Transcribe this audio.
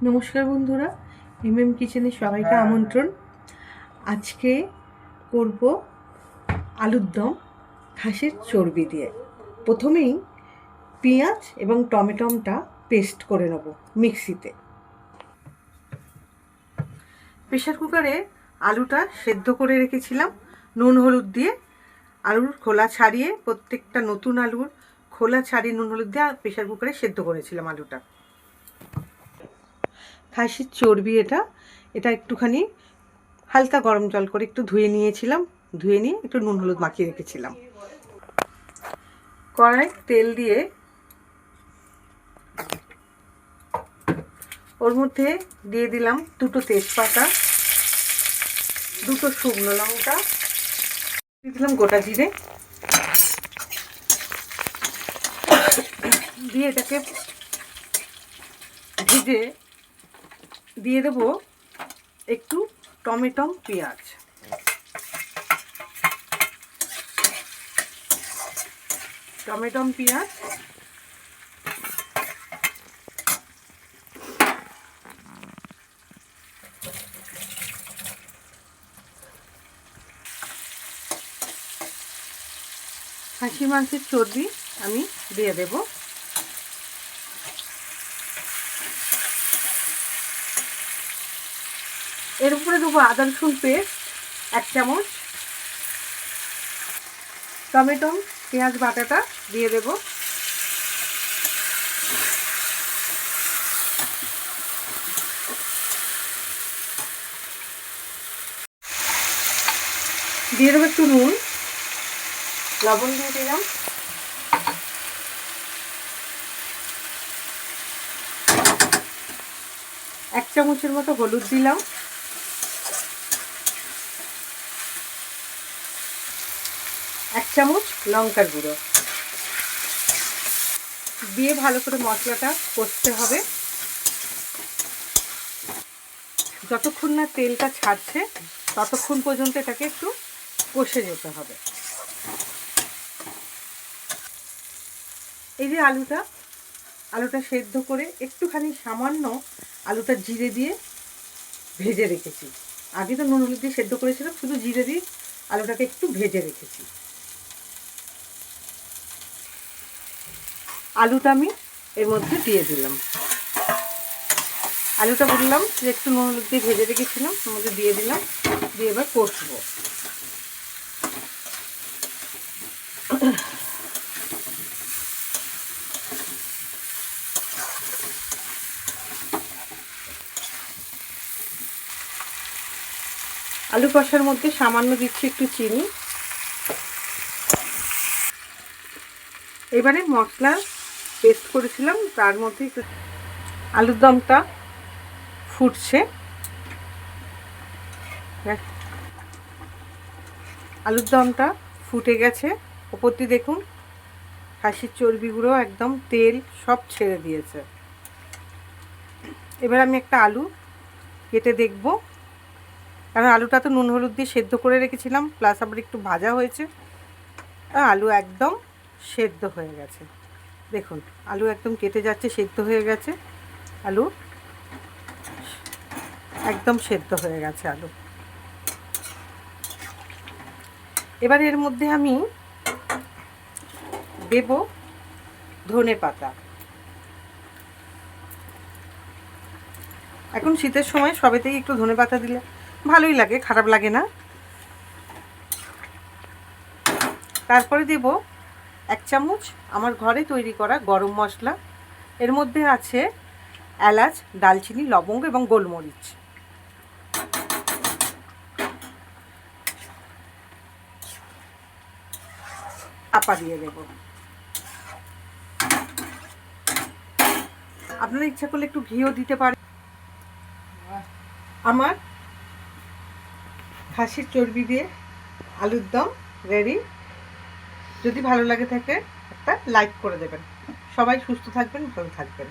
নমস্কার বন্ধুরা, কিচেনে সবাইকে আমন্ত্রণ। আজকে করব আলুর দম খাসির চর্বি দিয়ে। প্রথমেই পেঁয়াজ এবং টমেটোটা পেস্ট করে নেব মিক্সিতে। প্রেশার কুকারে আলুটা সেদ্ধ করে রেখেছিলাম নুন হলুদ দিয়ে। আলুর খোলা ছাড়িয়ে, প্রত্যেকটা নতুন আলুর খোলা ছাড়িয়ে নুন হলুদ দিয়ে প্রেশার কুকারে সেদ্ধ করেছিলাম আলুটা। খাসির চর্বি এটা একটুখানি হালকা গরম জল করে একটু ধুয়ে নিয়েছিলাম। ধুয়ে নিয়ে একটু নুন হলুদ মাখিয়ে রেখেছিলাম। কড়াই তেল দিয়ে ওর মধ্যে দিয়ে দিলাম দুটো তেজপাতা, দুটো শুকনো লঙ্কা, দিয়ে দিলাম গোটা জিরে, দিয়ে এটাকে ভেজে দিয়ে দেবো একটু টমেটো পেঁয়াজ। টমেটো পেঁয়াজ খাসি মাংসের চর্বি আমি দিয়ে দেব। এর উপরে দেবো আদা রসুন পেস্ট 1 চামচ, টমেটো পেঁয়াজ বাটাটা দিয়ে দেব, দিয়ে দেবো একটু নুন, লবণ দিয়ে দিলাম, এক চামচের মতো হলুদ দিলাম, এক চামচ লঙ্কার গুঁড়ো দিয়ে ভালো করে মশলাটা কষতে হবে। যতক্ষণ না তেলটা ছাড়ছে ততক্ষণ পর্যন্ত এটাকে একটু কষে যেতে হবে। এই যে আলুটা সেদ্ধ করে একটুখানি সামান্য আলুটা জিরে দিয়ে ভেজে রেখেছি। আগে তো নুন হলুদ দিয়ে সেদ্ধ করেছিলাম, শুধু জিরে দিয়ে আলুটাকে একটু ভেজে রেখেছি। আলুটা আমি এর মধ্যে দিয়ে দিলাম। আলুটা বললাম যে একটু নুন হলুদ দিয়ে ভেজে রেখেছিলাম, ওর মধ্যে দিয়ে দিলাম, দিয়ে এবার কষবো। আলু কষার মধ্যে সামান্য দিচ্ছি একটু চিনি। এবারে মশলা পেস্ট করেছিলাম তার মধ্যে একটু আলুর দমটা ফুটছে। আলুর দমটা ফুটে গেছে। ওপর দিয়ে দেখুন খাসির চর্বিগুলো একদম তেল সব ছেড়ে দিয়েছে। এবার আমি একটা আলু কেটে দেখব, কারণ আলুটা তো নুন হলুদ দিয়ে সেদ্ধ করে রেখেছিলাম, প্লাস আবার একটু ভাজা হয়েছে। আলু একদম সেদ্ধ হয়ে গেছে। দেখুন আলু একদম কেটে যাচ্ছে, সেদ্ধ হয়ে গেছে। আলু একদম সেদ্ধ হয়ে গেছে আলু। এবার এর মধ্যে আমি দেব ধনে পাতা। এখন শীতের সময় সবেতেই একটু ধনে পাতা দিলে ভালোই লাগে, খারাপ লাগে না। তারপরে দেব 1 চামচ আমার ঘরে তৈরি করা গরম মশলা। এর মধ্যে আছে এলাচ, দালচিনি, লবঙ্গ এবং গোলমরিচ। চাপা দিয়ে দেব। আপনারা ইচ্ছা করলে একটু ঘিও দিতে পারেন। আমার খাসির চর্বি দিয়ে আলুর দম রেডি। যদি ভালো লাগে থাকে একটা লাইক করে দেবেন। সবাই সুস্থ থাকবেন, ভালো থাকবেন।